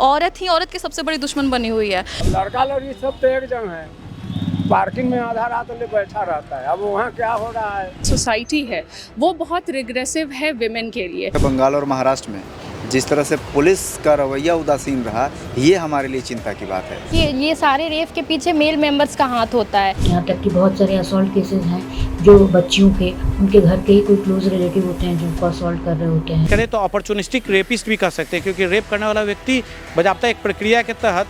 औरत ही औरत की सबसे बड़ी दुश्मन बनी हुई है। लड़का लड़की सब तो एक जन है, पार्किंग में आधा रात ले बैठा रहता है। अब वहाँ क्या हो रहा है? सोसाइटी है वो बहुत रिग्रेसिव है विमेन के लिए। बंगाल और महाराष्ट्र में जिस तरह से पुलिस का रवैया उदासीन रहा, ये हमारे लिए चिंता की बात है। ये सारे रेप के पीछे मेल मेंबर्स का हाथ होता है। यहाँ तक कि बहुत सारे असॉल्ट केसेस हैं जो बच्चियों के उनके घर के ही कोई क्लोज रिलेटिव होते हैं जिनको असॉल्ट कर रहे होते हैं। करें तो अपॉर्चुनिस्टिक रेपिस्ट भी कह सकते हैं, क्योंकि रेप करने वाला व्यक्ति बजाबता एक प्रक्रिया के तहत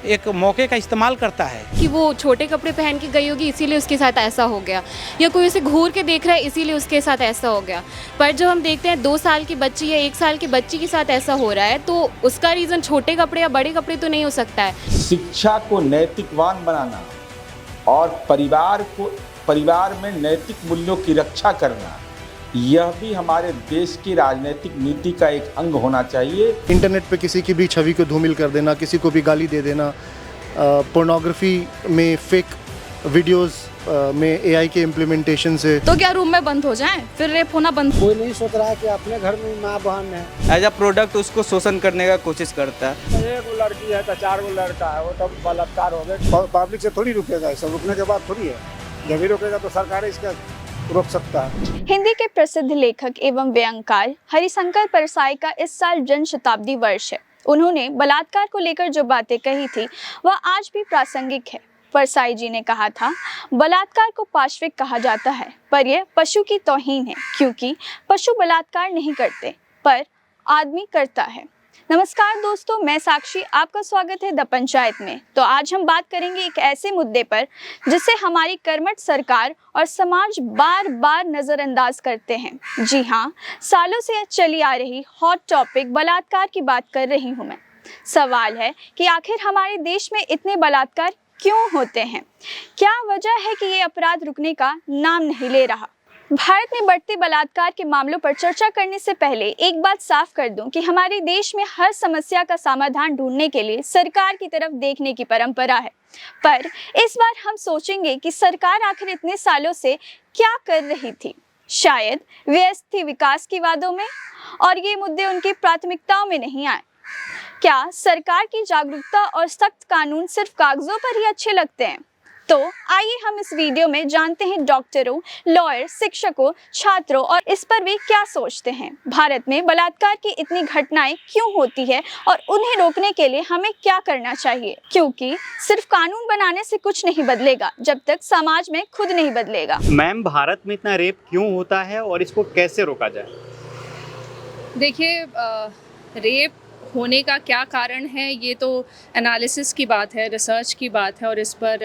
एक मौके का इस्तेमाल करता है कि वो छोटे कपड़े पहन के गई होगी इसीलिए उसके साथ ऐसा हो गया, या कोई उसे घूर के देख रहा है इसीलिए उसके साथ ऐसा हो गया। पर जब हम देखते हैं 2 साल की बच्ची या 1 साल की बच्ची के साथ ऐसा हो रहा है तो उसका रीज़न छोटे कपड़े या बड़े कपड़े तो नहीं हो सकता है। शिक्षा को नैतिकवान बनाना और परिवार में नैतिक मूल्यों की रक्षा करना, यह भी हमारे देश की राजनीतिक नीति का एक अंग होना चाहिए। इंटरनेट पे किसी की भी छवि को धूमिल कर देना, किसी को भी गाली दे देना, पोर्नोग्राफी में फेक वीडियोस में एआई के इम्प्लीमेंटेशन से। तो क्या रूम में बंद हो जाएं, फिर रेप होना बंद? कोई नहीं सोच रहा है कि अपने घर में माँ बहन है, एज अ प्रोडक्ट उसको शोषण करने का कोशिश करता है। एक लड़की है तो 4 लड़का है, वो तो बलात्कार हो गए। पब्लिक से थोड़ी रुकेगा, सब रुकने के बाद थोड़ी है। जब भी रुकेगा तो सरकार इसका रोक सकता है। हिंदी के प्रसिद्ध लेखक एवं व्यंगकार हरिशंकर परसाई का इस साल जन्म शताब्दी वर्ष है। उन्होंने बलात्कार को लेकर जो बातें कही थी वह आज भी प्रासंगिक है। परसाई जी ने कहा था, बलात्कार को पाशविक कहा जाता है पर यह पशु की तौहीन है, क्योंकि पशु बलात्कार नहीं करते पर आदमी करता है। नमस्कार दोस्तों, मैं साक्षी, आपका स्वागत है द पंचायत में। तो आज हम बात करेंगे एक ऐसे मुद्दे पर जिसे हमारी कर्मठ सरकार और समाज बार बार नज़रअंदाज करते हैं। जी हाँ, सालों से चली आ रही हॉट टॉपिक बलात्कार की बात कर रही हूँ मैं। सवाल है कि आखिर हमारे देश में इतने बलात्कार क्यों होते हैं? क्या वजह है कि ये अपराध रुकने का नाम नहीं ले रहा? भारत में बढ़ते बलात्कार के मामलों पर चर्चा करने से पहले एक बात साफ कर दूं कि हमारे देश में हर समस्या का समाधान ढूंढने के लिए सरकार की तरफ देखने की परंपरा है। पर इस बार हम सोचेंगे कि सरकार आखिर इतने सालों से क्या कर रही थी। शायद व्यस्त थी विकास की वादों में और ये मुद्दे उनकी प्राथमिकताओं में नहीं आए। क्या सरकार की जागरूकता और सख्त कानून सिर्फ कागजों पर ही अच्छे लगते हैं? तो आइए हम इस वीडियो में जानते हैं डॉक्टरों, लॉयर, शिक्षकों, छात्रों और इस पर वे क्या सोचते हैं। भारत में बलात्कार की इतनी घटनाएं क्यों होती है और उन्हें रोकने के लिए हमें क्या करना चाहिए, क्योंकि सिर्फ कानून बनाने से कुछ नहीं बदलेगा जब तक समाज में खुद नहीं बदलेगा। मैम, भारत में इतना रेप क्यों होता है और इसको कैसे रोका जाए? देखिए, रेप होने का क्या कारण है ये तो एनालिसिस की बात है, रिसर्च की बात है और इस पर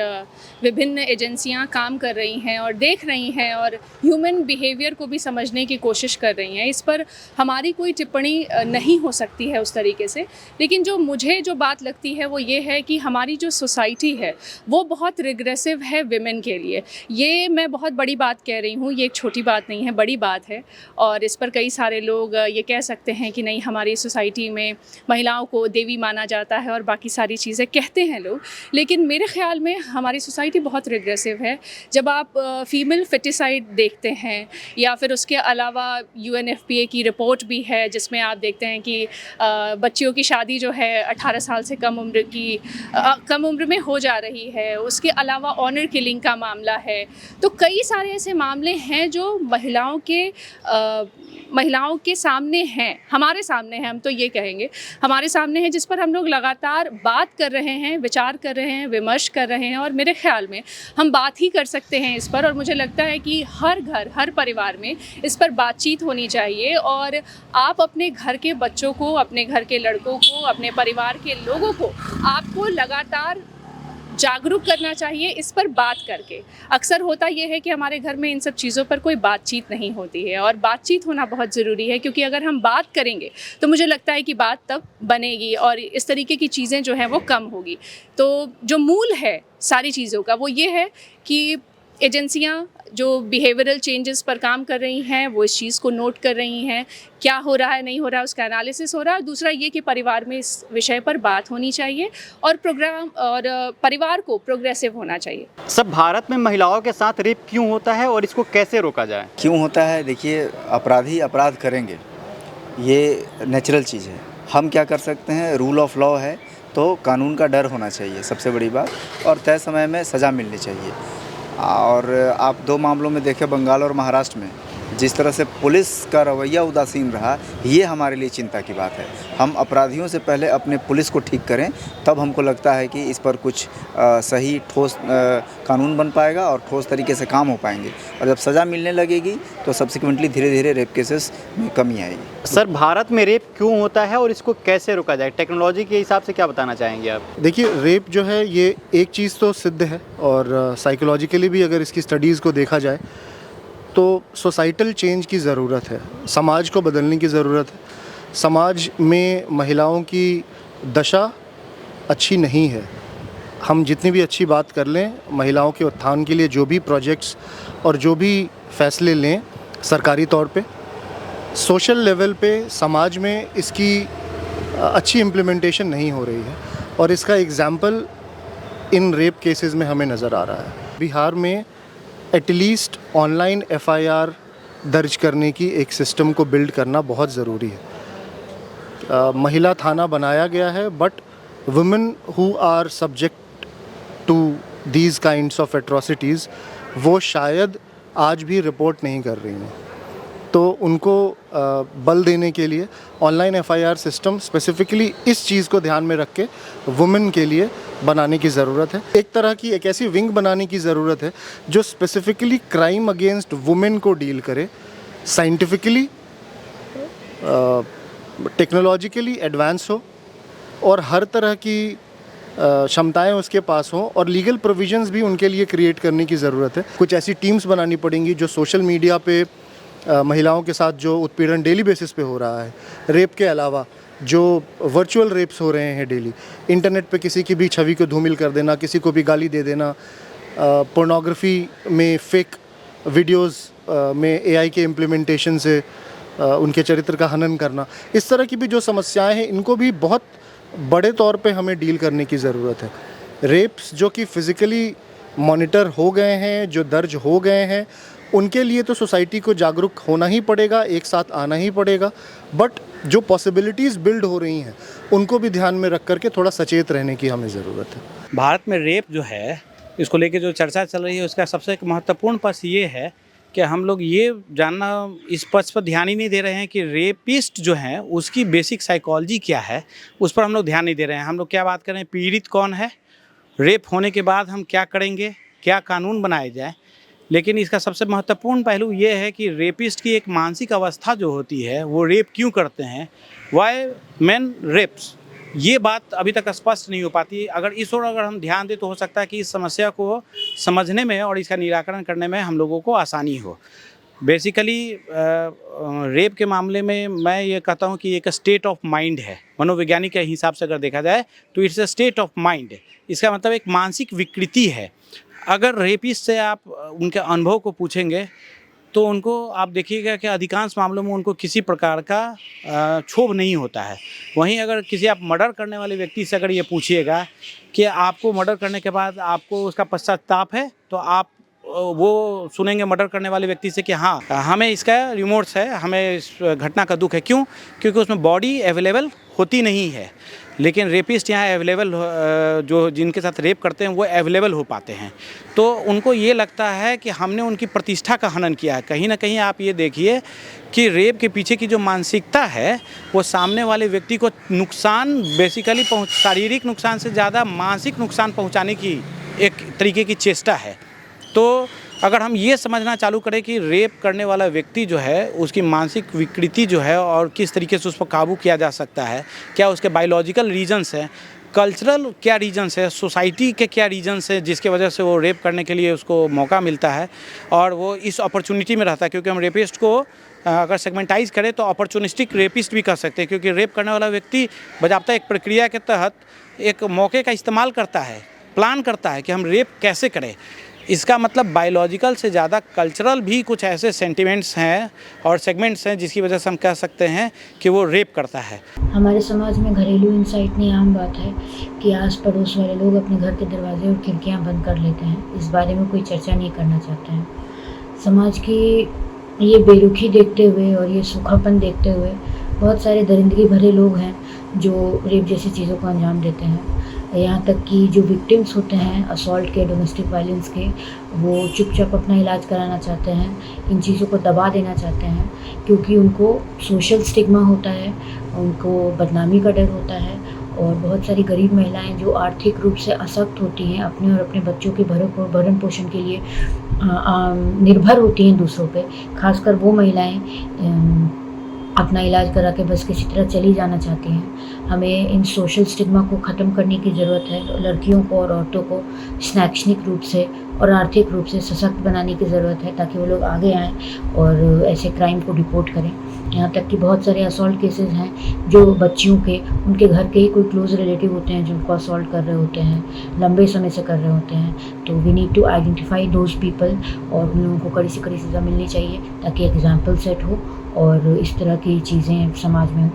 विभिन्न एजेंसियां काम कर रही हैं और देख रही हैं और ह्यूमन बिहेवियर को भी समझने की कोशिश कर रही हैं। इस पर हमारी कोई टिप्पणी नहीं हो सकती है उस तरीके से। लेकिन जो बात लगती है वो ये है कि हमारी जो सोसाइटी है वो बहुत रिग्रेसिव है विमेन के लिए। ये मैं बहुत बड़ी बात कह रही हूँ, ये एक छोटी बात नहीं है, बड़ी बात है। और इस पर कई सारे लोग ये कह सकते हैं कि नहीं, हमारी सोसाइटी में महिलाओं को देवी माना जाता है और बाकी सारी चीज़ें कहते हैं लोग। लेकिन मेरे ख्याल में हमारी सोसाइटी बहुत रिग्रेसिव है। जब आप फीमेल फेटिसाइड देखते हैं या फिर उसके अलावा UNFPA की रिपोर्ट भी है जिसमें आप देखते हैं कि बच्चियों की शादी जो है 18 साल से कम उम्र में हो जा रही है। उसके अलावा ऑनर किलिंग का मामला है। तो कई सारे ऐसे मामले हैं जो महिलाओं के सामने हैं, हमारे सामने हैं, हम तो ये कहेंगे हमारे सामने है, जिस पर हम लोग लगातार बात कर रहे हैं, विचार कर रहे हैं, विमर्श कर रहे हैं। और मेरे ख्याल में हम बात ही कर सकते हैं इस पर। और मुझे लगता है कि हर घर, हर परिवार में इस पर बातचीत होनी चाहिए और आप अपने घर के बच्चों को, अपने घर के लड़कों को, अपने परिवार के लोगों को आपको लगातार जागरूक करना चाहिए इस पर बात करके। अक्सर होता यह है कि हमारे घर में इन सब चीज़ों पर कोई बातचीत नहीं होती है और बातचीत होना बहुत ज़रूरी है, क्योंकि अगर हम बात करेंगे तो मुझे लगता है कि बात तब बनेगी और इस तरीके की चीज़ें जो हैं वो कम होगी। तो जो मूल है सारी चीज़ों का वो ये है कि एजेंसियां जो बिहेवियरल चेंजेस पर काम कर रही हैं वो इस चीज़ को नोट कर रही हैं, क्या हो रहा है, नहीं हो रहा है, उसका एनालिसिस हो रहा है। दूसरा ये कि परिवार में इस विषय पर बात होनी चाहिए और परिवार को प्रोग्रेसिव होना चाहिए। सब भारत में महिलाओं के साथ रेप क्यों होता है और इसको कैसे रोका जाए? क्यों होता है? देखिए, अपराधी अपराध करेंगे, ये नेचुरल चीज़ है। हम क्या कर सकते हैं, रूल ऑफ लॉ है तो कानून का डर होना चाहिए सबसे बड़ी बात, और तय समय में सज़ा मिलनी चाहिए। और आप 2 मामलों में देखें, बंगाल और महाराष्ट्र में जिस तरह से पुलिस का रवैया उदासीन रहा, ये हमारे लिए चिंता की बात है। हम अपराधियों से पहले अपने पुलिस को ठीक करें, तब हमको लगता है कि इस पर कुछ सही ठोस कानून बन पाएगा और ठोस तरीके से काम हो पाएंगे। और जब सज़ा मिलने लगेगी तो सब्सिक्वेंटली धीरे धीरे रेप केसेस में कमी आएगी। सर, भारत में रेप क्यों होता है और इसको कैसे रोका जाए? टेक्नोलॉजी के हिसाब से क्या बताना चाहेंगे आप? देखिए, रेप जो है ये एक चीज़ तो सिद्ध है, और साइकोलॉजिकली भी अगर इसकी स्टडीज़ को देखा जाए तो सोसाइटल चेंज की ज़रूरत है, समाज को बदलने की ज़रूरत है। समाज में महिलाओं की दशा अच्छी नहीं है। हम जितनी भी अच्छी बात कर लें, महिलाओं के उत्थान के लिए जो भी प्रोजेक्ट्स और जो भी फैसले लें सरकारी तौर पे, सोशल लेवल पे समाज में इसकी अच्छी इम्प्लीमेंटेशन नहीं हो रही है, और इसका एग्ज़ाम्पल इन रेप केसेस में हमें नज़र आ रहा है। बिहार में एटलीस्ट ऑनलाइन FIR दर्ज करने की एक सिस्टम को बिल्ड करना बहुत ज़रूरी है। महिला थाना बनाया गया है, but women who are subject to these kinds of atrocities वो शायद आज भी रिपोर्ट नहीं कर रही हैं। तो उनको बल देने के लिए ऑनलाइन FIR सिस्टम स्पेसिफिकली इस चीज़ को ध्यान में रख के वुमेन के लिए बनाने की ज़रूरत है। एक तरह की एक ऐसी विंग बनाने की ज़रूरत है जो स्पेसिफिकली क्राइम अगेंस्ट वुमेन को डील करे, साइंटिफिकली टेक्नोलॉजिकली एडवांस हो और हर तरह की क्षमताएं उसके पास हों, और लीगल प्रोविजंस भी उनके लिए क्रिएट करने की ज़रूरत है। कुछ ऐसी टीम्स बनानी पड़ेंगी जो सोशल मीडिया पे महिलाओं के साथ जो उत्पीड़न डेली बेसिस पे हो रहा है, रेप के अलावा जो वर्चुअल रेप्स हो रहे हैं डेली, इंटरनेट पे किसी की भी छवि को धूमिल कर देना, किसी को भी गाली दे देना, पोर्नोग्राफी में फेक वीडियोस में AI के इम्प्लीमेंटेशन से उनके चरित्र का हनन करना, इस तरह की भी जो समस्याएं हैं इनको भी बहुत बड़े तौर पे हमें डील करने की ज़रूरत है। रेप्स जो कि फ़िज़िकली मॉनिटर हो गए हैं, जो दर्ज हो गए हैं, उनके लिए तो सोसाइटी को जागरूक होना ही पड़ेगा, एक साथ आना ही पड़ेगा, बट जो पॉसिबिलिटीज़ बिल्ड हो रही हैं उनको भी ध्यान में रख करके थोड़ा सचेत रहने की हमें ज़रूरत है। भारत में रेप जो है, इसको लेके जो चर्चा चल रही है, उसका सबसे एक महत्वपूर्ण पक्ष ये है कि हम लोग ये जानना इस पक्ष पर ध्यान ही नहीं दे रहे हैं कि रेपिस्ट जो है उसकी बेसिक साइकोलॉजी क्या है, उस पर हम लोग ध्यान नहीं दे रहे हैं। हम लोग क्या बात कर रहे हैं, पीड़ित कौन है, रेप होने के बाद हम क्या करेंगे, क्या कानून बनाए जाए। लेकिन इसका सबसे महत्वपूर्ण पहलू ये है कि रेपिस्ट की एक मानसिक अवस्था जो होती है, वो रेप क्यों करते हैं, वाई मेन रेप्स, ये बात अभी तक स्पष्ट नहीं हो पाती। अगर इस ओर अगर हम ध्यान दें तो हो सकता है कि इस समस्या को समझने में और इसका निराकरण करने में हम लोगों को आसानी हो। बेसिकली रेप के मामले में मैं ये कहता हूँ कि एक स्टेट ऑफ माइंड है। मनोवैज्ञानिक के हिसाब से अगर देखा जाए तो it's a state of mind. इसका मतलब एक मानसिक विकृति है। अगर रेपिस्ट से आप उनके अनुभव को पूछेंगे तो उनको आप देखिएगा कि अधिकांश मामलों में उनको किसी प्रकार का क्षोभ नहीं होता है। वहीं अगर किसी आप मर्डर करने वाले व्यक्ति से अगर ये पूछिएगा कि आपको मर्डर करने के बाद आपको उसका पश्चाताप है, तो आप वो सुनेंगे मर्डर करने वाले व्यक्ति से कि हाँ, हमें इसका रिमोर्स है, हमें इस घटना का दुख है। क्यों? क्योंकि उसमें बॉडी अवेलेबल होती नहीं है। लेकिन रेपिस्ट यहाँ अवेलेबल, जो जिनके साथ रेप करते हैं वो अवेलेबल हो पाते हैं, तो उनको ये लगता है कि हमने उनकी प्रतिष्ठा का हनन किया है। कहीं ना कहीं आप ये देखिए कि रेप के पीछे की जो मानसिकता है वो सामने वाले व्यक्ति को नुकसान बेसिकली शारीरिक नुकसान से ज़्यादा मानसिक नुकसान पहुँचाने की एक तरीके की चेष्टा है। तो अगर हम ये समझना चालू करें कि रेप करने वाला व्यक्ति जो है उसकी मानसिक विकृति जो है और किस तरीके से उस पर काबू किया जा सकता है, क्या उसके बायोलॉजिकल रीजन्स हैं, कल्चरल क्या रीजन्स है, सोसाइटी के क्या रीजन्स है जिसके वजह से वो रेप करने के लिए उसको मौका मिलता है और वो इस अपॉर्चुनिटी में रहता है। क्योंकि हम रेपिस्ट को अगर सेगमेंटाइज करें तो अपॉर्चुनिस्टिक रेपिस्ट भी कर सकते हैं, क्योंकि रेप करने वाला व्यक्ति बजाबता एक प्रक्रिया के तहत एक मौके का इस्तेमाल करता है, प्लान करता है कि हम रेप कैसे करें। इसका मतलब बायोलॉजिकल से ज़्यादा कल्चरल भी कुछ ऐसे सेंटिमेंट्स हैं और सेगमेंट्स हैं जिसकी वजह से हम कह सकते हैं कि वो रेप करता है। हमारे समाज में घरेलू हिंसा इतनी आम बात है कि आस पड़ोस वाले लोग अपने घर के दरवाजे और खिड़कियां बंद कर लेते हैं। इस बारे में कोई चर्चा नहीं करना चाहते हैं। समाज की ये बेरुखी देखते हुए और ये सूखापन देखते हुए बहुत सारे दरिंदगी भरे लोग हैं जो रेप जैसी चीज़ों को अंजाम देते हैं। यहाँ तक कि जो विक्टिम्स होते हैं असॉल्ट के, डोमेस्टिक वायलेंस के, वो चुपचाप अपना इलाज कराना चाहते हैं, इन चीज़ों को दबा देना चाहते हैं, क्योंकि उनको सोशल स्टिग्मा होता है, उनको बदनामी का डर होता है। और बहुत सारी गरीब महिलाएं जो आर्थिक रूप से अशक्त होती हैं, अपने और अपने बच्चों के भरण पोषण के लिए निर्भर होती हैं दूसरों पे, खासकर वो महिलाएं अपना इलाज करा के बस किसी तरह चली जाना चाहती हैं। हमें इन सोशल स्टिग्मा को ख़त्म करने की ज़रूरत है। लड़कियों को और औरतों को शैक्षणिक रूप से और आर्थिक रूप से सशक्त बनाने की ज़रूरत है, ताकि वो लोग आगे आएँ और ऐसे क्राइम को रिपोर्ट करें। यहाँ तक कि बहुत सारे असॉल्ट केसेस हैं जो बच्चियों के, उनके घर के ही कोई क्लोज रिलेटिव होते हैं जिनको असॉल्ट कर रहे होते हैं, लंबे समय से कर रहे होते हैं। तो we need to identify those people और उन लोगों को कड़ी से कड़ी सज़ा मिलनी चाहिए, ताकि एग्जाम्पल सेट हो और इस तरह की चीज़ें समाज में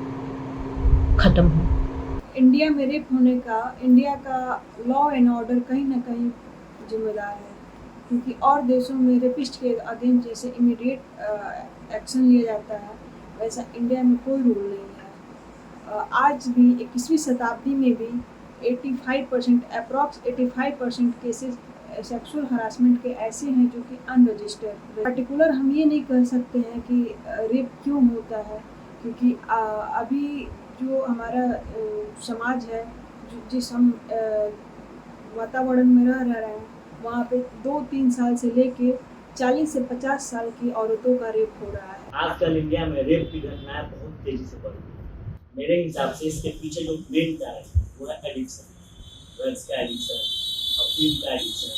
ख़त्म हो। इंडिया में रेप होने का इंडिया का लॉ एंड ऑर्डर कहीं ना कहीं जिम्मेदार है, क्योंकि और देशों में रेपिस्ट के अगेंस्ट जैसे इमीडिएट एक्शन लिया जाता है, वैसा इंडिया में कोई रूल नहीं है। आज भी 21वीं शताब्दी में भी 85% अप्रॉक्स 85% केसेस सेक्सुअल हरासमेंट के ऐसे हैं जो कि अनरजिस्टर्ड। पर्टिकुलर हम ये नहीं कह सकते हैं कि रेप क्यों होता है, क्योंकि अभी जो हमारा समाज है, जिस हम वातावरण में रह रहे हैं, वहाँ पे 2-3 साल से लेके 40 से 50 साल की औरतों का रेप हो रहा है। आजकल इंडिया में रेप की घटनाएं बहुत तेजी से बढ़ रही है। मेरे हिसाब से इसके पीछे जो मेन कारण है वो है एडिक्शन, ड्रग्स का एडिक्शन, अफीम का एडिक्शन,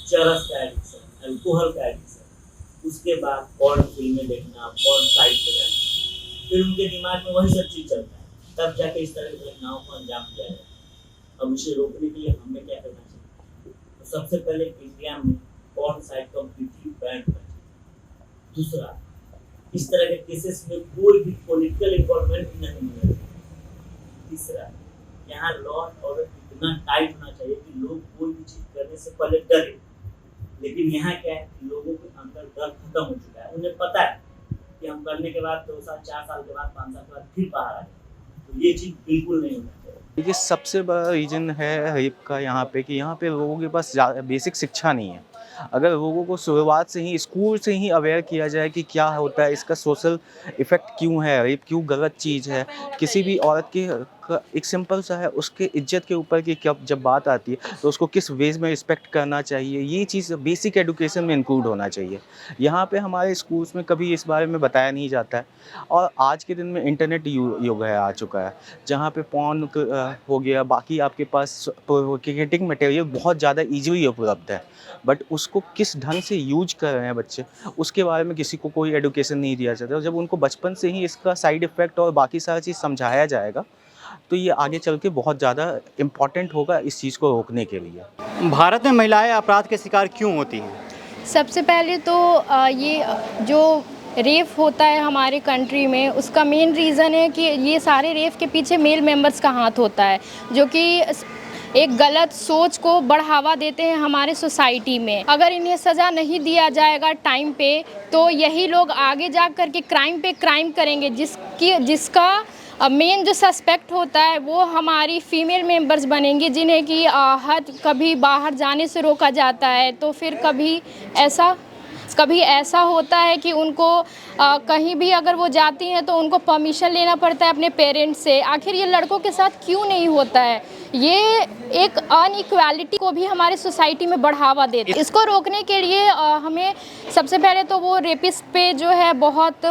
चरस का एडिक्शन, अल्कोहल का एडिक्शन, उसके बाद पॉर्न फिल्में देखना, पॉर्न साइट पे जाना, फिर उनके दिमाग में वही सब चीज़ चलता है, तब जाके इस तरह की घटनाओं को अंजाम दिया जाए। अब इसे रोकने के लिए हमें क्या करना चाहिए? तो सबसे पहले इंडिया में पॉर्न साइट कम्प्लीटली बैन करना चाहिए। दूसरा, इस तरह के केसेस में कोई भी पॉलिटिकल इन्वॉल्वमेंट नहीं होना चाहिए। तीसरा, यहाँ लॉ एंड ऑर्डर इतना टाइट होना चाहिए कि लोग कोई भी चीज़ करने से पहले डरे। लेकिन यहाँ क्या है कि लोगों के अंदर डर खत्म हो चुका है। उन्हें पता है कि हम करने के बाद 2 साल, 4 साल के बाद, 5 साल के बाद फिर बाहर आ जाए। तो ये चीज़ बिल्कुल नहीं होना चाहिए। ये सबसे बड़ा रीज़न है रेप का यहाँ पे, कि यहाँ पे लोगों के पास बेसिक शिक्षा नहीं है। अगर लोगों को शुरुआत से ही, स्कूल से ही अवेयर किया जाए कि क्या होता है, इसका सोशल इफ़ेक्ट क्यों है, रेप क्यों गलत चीज़ है, किसी भी औरत की एक सिंपल सा है, उसके इज्जत के ऊपर की जब बात आती है तो उसको किस वेज में रिस्पेक्ट करना चाहिए, ये चीज़ बेसिक एजुकेशन में इंक्लूड होना चाहिए। यहाँ पे हमारे स्कूल्स में कभी इस बारे में बताया नहीं जाता है। और आज के दिन में इंटरनेट युग है, आ चुका है, जहाँ पे पॉर्न हो गया, बाकी आपके पास प्रोवोकेटिंग मटेरियल बहुत ज़्यादा ईजिली उपलब्ध है, बट उसको किस ढंग से यूज कर रहे हैं बच्चे, उसके बारे में किसी को कोई एजुकेशन नहीं दिया जाता। और जब उनको बचपन से ही इसका साइड इफ़ेक्ट और बाकी सारी चीज़ समझाया जाएगा तो ये आगे चल के बहुत ज़्यादा इम्पॉर्टेंट होगा इस चीज़ को रोकने के लिए। भारत में महिलाएं अपराध के शिकार क्यों होती हैं? सबसे पहले तो ये जो रेप होता है हमारे कंट्री में, उसका मेन रीज़न है कि ये सारे रेप के पीछे मेल मेंबर्स का हाथ होता है, जो कि एक गलत सोच को बढ़ावा देते हैं हमारे सोसाइटी में। अगर इन्हें सज़ा नहीं दिया जाएगा टाइम पे, तो यही लोग आगे जा कर के क्राइम पे क्राइम करेंगे, जिसका मेन जो सस्पेक्ट होता है वो हमारी फीमेल मेंबर्स बनेंगी, जिन्हें कि हद कभी बाहर जाने से रोका जाता है। तो फिर कभी ऐसा होता है कि उनको कहीं भी अगर वो जाती हैं तो उनको परमिशन लेना पड़ता है अपने पेरेंट्स से। आखिर ये लड़कों के साथ क्यों नहीं होता है? ये एक अनइक्वालिटी को भी हमारे सोसाइटी में बढ़ावा देता है। इसको रोकने के लिए हमें सबसे पहले तो वो रेपिस्ट पे जो है बहुत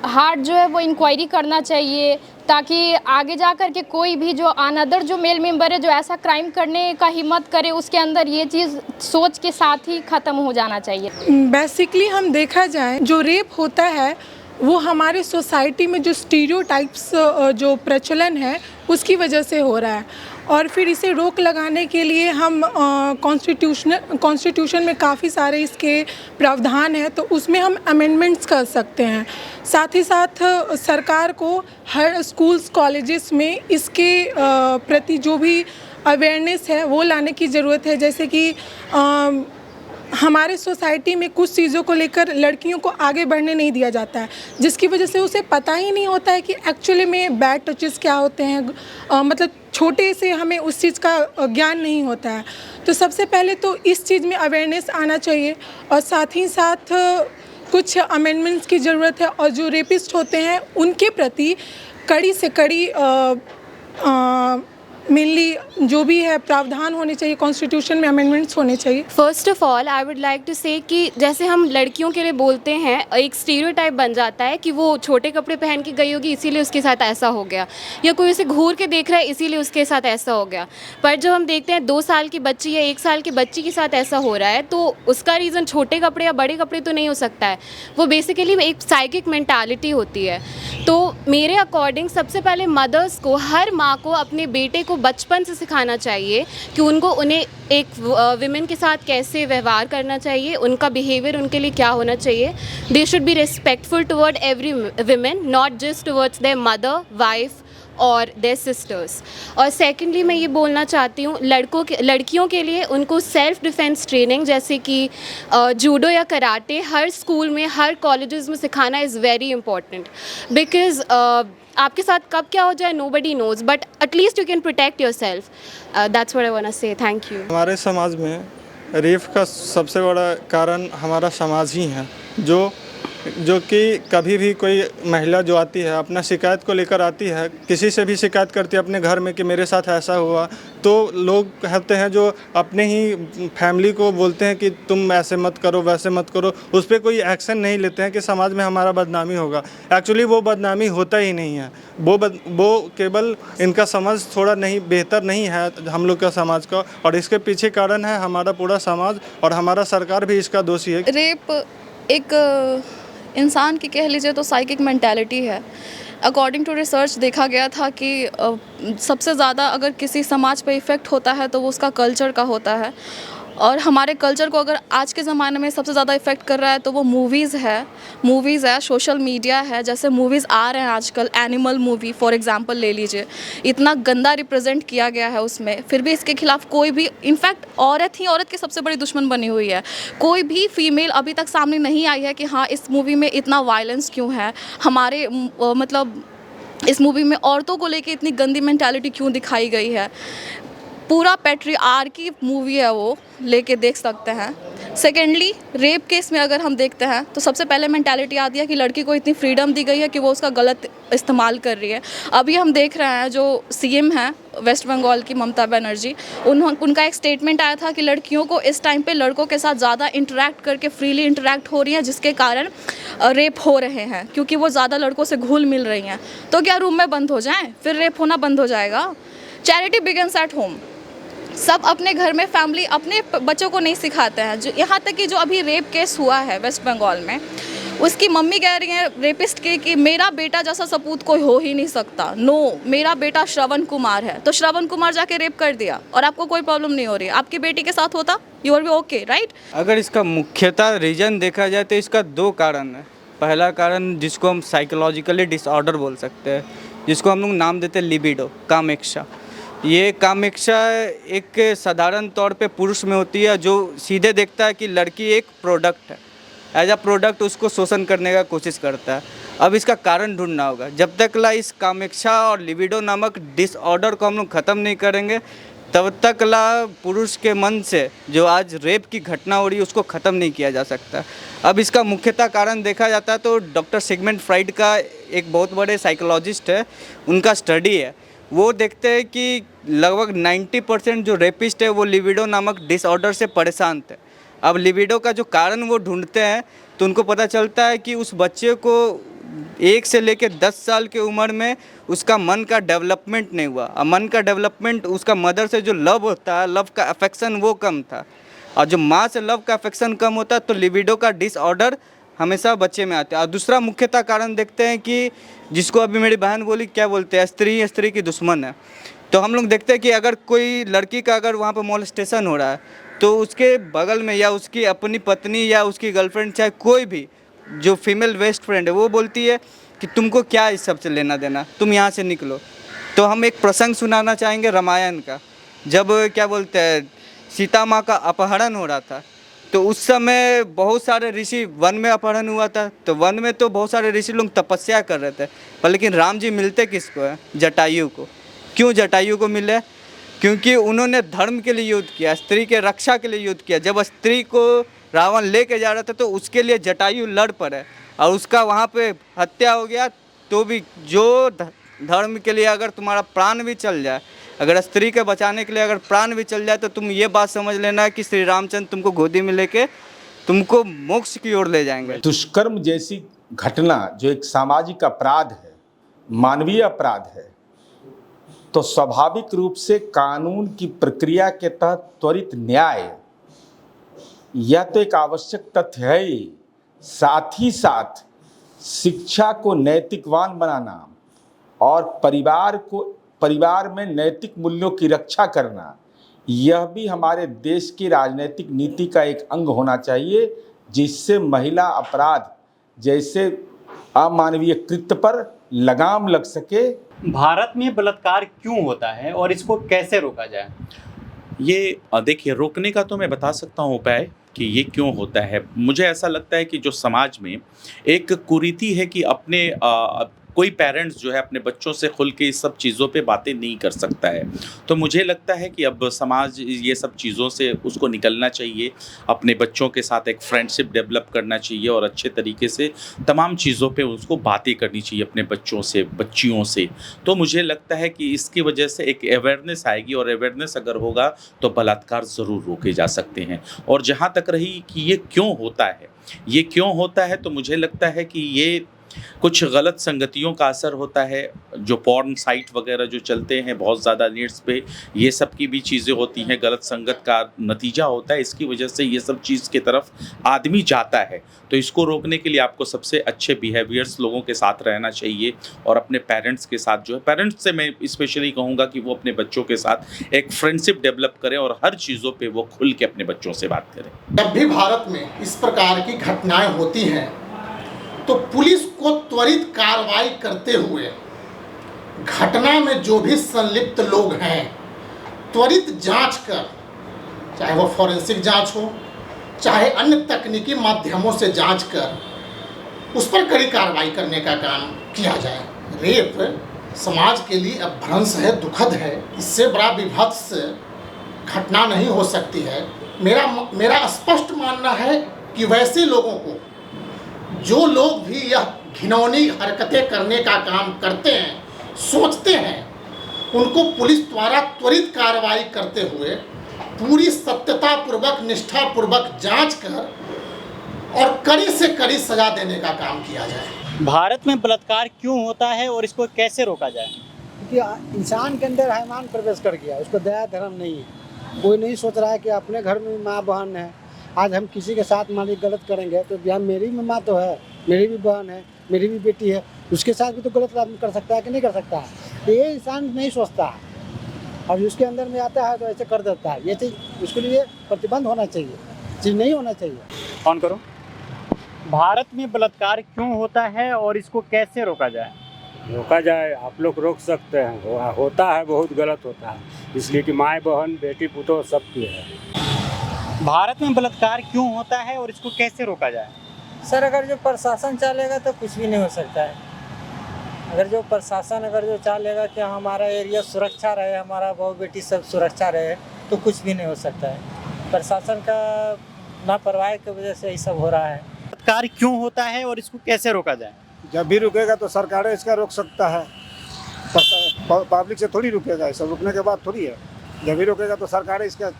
हार्ड जो है वो इंक्वायरी करना चाहिए, ताकि आगे जा कर के कोई भी जो अनदर जो मेल मेंबर है जो ऐसा क्राइम करने का हिम्मत करे, उसके अंदर ये चीज़ सोच के साथ ही ख़त्म हो जाना चाहिए। बेसिकली हम देखा जाए, जो रेप होता है वो हमारे सोसाइटी में जो स्टीरियोटाइप्स जो प्रचलन है उसकी वजह से हो रहा है, और फिर इसे रोक लगाने के लिए हम कॉन्स्टिट्यूशन में काफ़ी सारे इसके प्रावधान हैं, तो उसमें हम अमेंडमेंट्स कर सकते हैं। साथ ही साथ सरकार को हर स्कूल्स कॉलेजेस में इसके प्रति जो भी अवेयरनेस है वो लाने की ज़रूरत है। जैसे कि हमारे सोसाइटी में कुछ चीज़ों को लेकर लड़कियों को आगे बढ़ने नहीं दिया जाता है, जिसकी वजह से उसे पता ही नहीं होता है कि एक्चुअली में बैड टचेस क्या होते हैं। मतलब छोटे से हमें उस चीज़ का ज्ञान नहीं होता है। तो सबसे पहले तो इस चीज़ में अवेयरनेस आना चाहिए और साथ ही साथ कुछ अमेंडमेंट्स की ज़रूरत है और जो रेपिस्ट होते हैं उनके प्रति कड़ी से कड़ी मेनली जो भी है प्रावधान होने चाहिए, कॉन्स्टिट्यूशन में अमेंडमेंट्स होने चाहिए। First of all I would like to say कि जैसे हम लड़कियों के लिए बोलते हैं, एक स्टीरियोटाइप बन जाता है कि वो छोटे कपड़े पहन के गई होगी इसीलिए उसके साथ ऐसा हो गया, या कोई उसे घूर के देख रहा है इसीलिए उसके साथ ऐसा हो गया। पर जब हम देखते हैं 2 साल की बच्ची या 1 साल की बच्ची के साथ ऐसा हो रहा है तो उसका रीज़न छोटे कपड़े या बड़े कपड़े तो नहीं हो सकता है, वो बेसिकली एक साइकिक मेंटालिटी होती है। तो मेरे अकॉर्डिंग सबसे पहले मदर्स को, हर माँ को अपने बेटे को बचपन से सिखाना चाहिए कि उन्हें एक विमेन के साथ कैसे व्यवहार करना चाहिए, उनका बिहेवियर उनके लिए क्या होना चाहिए। They should be respectful toward every women, not just towards their mother, wife और देयर सिस्टर्स। और सेकेंडली मैं ये बोलना चाहती हूँ लड़कियों के लिए उनको सेल्फ डिफेंस ट्रेनिंग जैसे कि जूडो या कराटे हर स्कूल में, हर कॉलेजेस में सिखाना इज़ वेरी इंपॉर्टेंट, बिकॉज आपके साथ कब क्या हो जाए nobody knows, but at least you can protect yourself. That's what I want to say. Thank you. हमारे समाज में रेप का सबसे बड़ा कारण हमारा समाज ही है, जो कि कभी भी कोई महिला जो आती है अपना शिकायत को लेकर आती है, किसी से भी शिकायत करती है अपने घर में कि मेरे साथ ऐसा हुआ, तो लोग कहते हैं जो अपने ही फैमिली को बोलते हैं कि तुम ऐसे मत करो, वैसे मत करो, उस पर कोई एक्शन नहीं लेते हैं कि समाज में हमारा बदनामी होगा। एक्चुअली वो बदनामी होता ही नहीं है, वो केवल इनका समझ थोड़ा नहीं बेहतर नहीं है हम लोग का समाज का, और इसके पीछे कारण है हमारा पूरा समाज और हमारा सरकार भी इसका दोषी है। रेप एक इंसान की कह लीजिए तो साइकिक मेंटालिटी है। अकॉर्डिंग टू रिसर्च देखा गया था कि सबसे ज़्यादा अगर किसी समाज पे इफ़ेक्ट होता है तो वो उसका कल्चर का होता है, और हमारे कल्चर को अगर आज के ज़माने में सबसे ज़्यादा इफ़ेक्ट कर रहा है तो वो मूवीज़ है, सोशल मीडिया है। जैसे मूवीज़ आ रहे हैं आजकल, एनिमल मूवी फॉर एग्जांपल ले लीजिए, इतना गंदा रिप्रेजेंट किया गया है उसमें, फिर भी इसके खिलाफ कोई भी, इनफैक्ट औरत की सबसे बड़ी दुश्मन बनी हुई है। कोई भी फीमेल अभी तक सामने नहीं आई है कि हाँ इस मूवी में इतना वायलेंस क्यों है, हमारे मतलब इस मूवी में औरतों को लेके इतनी गंदी मेंटालिटी क्यों दिखाई गई है। पूरा पैट्रियार्की मूवी है, वो लेके देख सकते हैं। सेकेंडली रेप केस में अगर हम देखते हैं तो सबसे पहले मेंटालिटी आती है कि लड़की को इतनी फ्रीडम दी गई है कि वो उसका गलत इस्तेमाल कर रही है। अभी हम देख रहे हैं जो सीएम हैं वेस्ट बंगाल की ममता बनर्जी, उनका एक स्टेटमेंट आया था कि लड़कियों को इस टाइम पे लड़कों के साथ ज़्यादा इंटरेक्ट करके फ्रीली इंटरेक्ट हो रही हैं, जिसके कारण रेप हो रहे हैं, क्योंकि वो ज़्यादा लड़कों से घुल मिल रही हैं। तो क्या रूम में बंद हो जाएँ फिर रेप होना बंद हो जाएगा? Charity begins at home. सब अपने घर में फैमिली अपने बच्चों को नहीं सिखाते हैं। जो यहाँ तक कि जो अभी रेप केस हुआ है वेस्ट बंगाल में, उसकी मम्मी कह रही है रेपिस्ट की कि मेरा बेटा जैसा सपूत कोई हो ही नहीं सकता। नो, मेरा बेटा श्रवण कुमार है, तो श्रवण कुमार जाके रेप कर दिया और आपको कोई प्रॉब्लम नहीं हो रही। आपकी बेटी के साथ होता, you are be okay, right? अगर इसका मुख्यतः रीज़न देखा जाए तो इसका 2 कारण है। पहला कारण जिसको हम साइकोलॉजिकली डिसऑर्डर बोल सकते हैं, जिसको हम लोग नाम देते हैं लिबिडो, कामेक्षा। ये कामेक्षा एक साधारण तौर पे पुरुष में होती है जो सीधे देखता है कि लड़की एक प्रोडक्ट है, एज अ प्रोडक्ट उसको शोषण करने का कोशिश करता है। अब इसका कारण ढूंढना होगा। जब तक ला इस कामेक्षा और लिबिडो नामक डिसऑर्डर को हम लोग ख़त्म नहीं करेंगे, तब तक ला पुरुष के मन से जो आज रेप की घटना हो रही है उसको ख़त्म नहीं किया जा सकता। अब इसका मुख्यतः कारण देखा जाता है तो डॉक्टर सिगमंड फ्राइड का एक बहुत बड़े साइकोलॉजिस्ट है, उनका स्टडी है, वो देखते हैं कि लगभग 90% जो रेपिस्ट है वो लिबिडो नामक डिसऑर्डर से परेशान थे। अब लिबिडो का जो कारण वो ढूंढते हैं तो उनको पता चलता है कि उस बच्चे को 1 से लेकर 10 साल की उम्र में उसका मन का डेवलपमेंट नहीं हुआ। अब मन का डेवलपमेंट, उसका मदर से जो लव होता है, लव का अफेक्शन वो कम था, और जो माँ से लव का अफेक्शन कम होता है तो लिबिडो का डिसऑर्डर हमेशा बच्चे में आते हैं। और दूसरा मुख्यतः कारण देखते हैं कि जिसको अभी मेरी बहन बोली, क्या बोलते हैं, स्त्री की दुश्मन है। तो हम लोग देखते हैं कि अगर कोई लड़की का अगर वहाँ पर मोलेस्टेशन हो रहा है तो उसके बगल में या उसकी अपनी पत्नी या उसकी गर्लफ्रेंड, चाहे कोई भी जो फीमेल बेस्ट फ्रेंड है, वो बोलती है कि तुमको क्या इस सब से लेना देना, तुम यहाँ से निकलो। तो हम एक प्रसंग सुनाना चाहेंगे रामायण का, जब क्या बोलते हैं सीता माँ का अपहरण हो रहा था, तो उस समय बहुत सारे ऋषि वन में अपहरण हुआ था, तो वन में तो बहुत सारे ऋषि लोग तपस्या कर रहे थे, पर लेकिन राम जी मिलते किसको है? जटायु को। क्यों जटायु को मिले? क्योंकि उन्होंने धर्म के लिए युद्ध किया, स्त्री के रक्षा के लिए युद्ध किया। जब स्त्री को रावण लेके जा रहा था तो उसके लिए जटायु लड़ पड़े और उसका वहाँ पे हत्या हो गया। तो भी जो धर्म के लिए अगर तुम्हारा प्राण भी चल जाए, अगर स्त्री के बचाने के लिए अगर प्राण भी चल जाए, तो तुम ये बात समझ लेना कि श्री रामचंद्र तुमको गोदी में लेके तुमको मोक्ष की ओर ले जाएंगे। दुष्कर्म जैसी घटना जो एक सामाजिक अपराध है, मानवीय अपराध है, तो स्वाभाविक रूप से कानून की प्रक्रिया के तहत त्वरित न्याय यह तो एक आवश्यक तथ्य है ही, साथ ही साथ शिक्षा को नैतिकवान बनाना और परिवार में नैतिक मूल्यों की रक्षा करना, यह भी हमारे देश की राजनीतिक नीति का एक अंग होना चाहिए, जिससे महिला अपराध जैसे अमानवीय कृत्य पर लगाम लग सके। भारत में बलात्कार क्यों होता है और इसको कैसे रोका जाए? ये देखिए, रोकने का तो मैं बता सकता हूँ उपाय कि ये क्यों होता है। मुझे ऐसा लगता है कि जो समाज में एक कुरीति है कि अपने कोई पेरेंट्स जो है अपने बच्चों से खुल के इस सब चीज़ों पे बातें नहीं कर सकता है। तो मुझे लगता है कि अब समाज ये सब चीज़ों से उसको निकलना चाहिए, अपने बच्चों के साथ एक फ्रेंडशिप डेवलप करना चाहिए और अच्छे तरीके से तमाम चीज़ों पे उसको बातें करनी चाहिए अपने बच्चों से, बच्चियों से। तो मुझे लगता है कि इसकी वजह से एक अवेयरनेस आएगी और अवेयरनेस अगर होगा तो बलात्कार ज़रूर रोके जा सकते हैं। और जहाँ तक रही कि ये क्यों होता है, तो मुझे लगता है कि ये कुछ गलत संगतियों का असर होता है। जो पॉर्न साइट वगैरह जो चलते हैं बहुत ज़्यादा नेट्स पे, ये सब की भी चीज़ें होती हैं, गलत संगत का नतीजा होता है। इसकी वजह से ये सब चीज़ की तरफ आदमी जाता है। तो इसको रोकने के लिए आपको सबसे अच्छे बिहेवियर्स लोगों के साथ रहना चाहिए और अपने पेरेंट्स के साथ जो है, पेरेंट्स से मैं स्पेशली कहूँगा कि वो अपने बच्चों के साथ एक फ्रेंडशिप डेवलप करें और हर चीज़ों पर वो खुल के अपने बच्चों से बात करें। जब भी भारत में इस प्रकार की घटनाएं होती हैं तो पुलिस को त्वरित कार्रवाई करते हुए घटना में जो भी संलिप्त लोग हैं त्वरित जांच कर, चाहे वो फॉरेंसिक जांच हो, चाहे अन्य तकनीकी माध्यमों से जांच कर उस पर कड़ी कार्रवाई करने का काम किया जाए। रेप समाज के लिए अपभ्रंश है, दुखद है, इससे बड़ा विभत्स घटना नहीं हो सकती है। मेरा स्पष्ट मानना है कि वैसे लोगों को, जो लोग भी यह घिनौनी हरकतें करने का काम करते हैं, सोचते हैं, उनको पुलिस द्वारा त्वरित कार्रवाई करते हुए पूरी सत्यतापूर्वक, निष्ठापूर्वक जांच कर और कड़ी से कड़ी सजा देने का काम किया जाए। भारत में बलात्कार क्यों होता है और इसको कैसे रोका जाए? क्योंकि इंसान के अंदर हैवान प्रवेश कर गया, उसको दया धर्म नहीं है। कोई नहीं सोच रहा है कि अपने घर में माँ बहन है, आज हम किसी के साथ मान ली गलत करेंगे तो यहाँ मेरी भी माँ तो है, मेरी भी बहन है, मेरी भी बेटी है, उसके साथ भी तो गलत आदमी कर सकता है कि नहीं कर सकता है। ये इंसान नहीं सोचता है और उसके अंदर में आता है तो ऐसे कर देता है। ये चीज़ उसके लिए प्रतिबंध होना चाहिए, चीज़ नहीं होना चाहिए। ऑन करो। भारत में बलात्कार क्यों होता है और इसको कैसे रोका जाए? रोका जाए, आप लोग रोक सकते हैं। होता है, बहुत गलत होता है, इसलिए कि माँ बहन बेटी पुतोह सबकी है। भारत में बलात्कार क्यों होता है और इसको कैसे रोका जाए? सर, अगर जो प्रशासन चालेगा तो कुछ भी नहीं हो सकता है। अगर जो प्रशासन जो चालेगा कि हमारा एरिया सुरक्षा रहे, हमारा बहू बेटी सब सुरक्षा रहे, तो कुछ भी नहीं हो सकता है। प्रशासन का लापरवाही की वजह से ये सब हो रहा है। बलात्कार क्यों होता है और इसको कैसे रोका जाए? जब भी रुकेगा तो सरकारें इसका रोक सकता है, पब्लिक से थोड़ी रुकेगा। इसका रुकने के बाद थोड़ी है, जब भी रुकेगा तो सरकारें इसका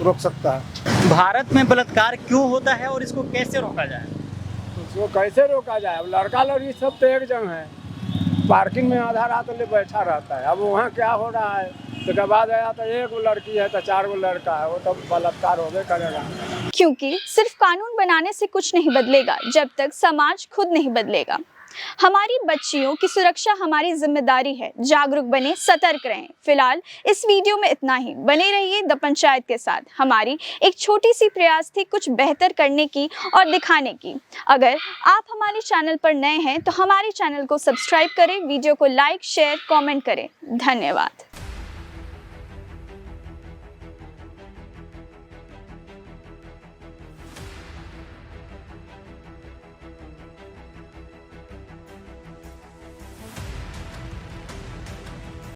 रोक सकता है। भारत में बलात्कार क्यों होता है और इसको कैसे रोका जाए? इसको कैसे रोका जाए? अब लड़का लड़की सब तो एक जन है, पार्किंग में आधा रात ले बैठा रहता है। अब वहाँ क्या हो रहा है, तो बाद आया तो एक लड़की है तो 4 लड़का है, वो तो बलात्कार होबे करेगा। क्योंकि सिर्फ कानून बनाने से कुछ नहीं बदलेगा जब तक समाज खुद नहीं बदलेगा। हमारी बच्चियों की सुरक्षा हमारी जिम्मेदारी है। जागरूक बने, सतर्क रहें। फिलहाल इस वीडियो में इतना ही। बने रहिए द पंचायत के साथ। हमारी एक छोटी सी प्रयास थी कुछ बेहतर करने की और दिखाने की। अगर आप हमारे चैनल पर नए हैं तो हमारे चैनल को सब्सक्राइब करें, वीडियो को लाइक, शेयर, कमेंट करें। धन्यवाद।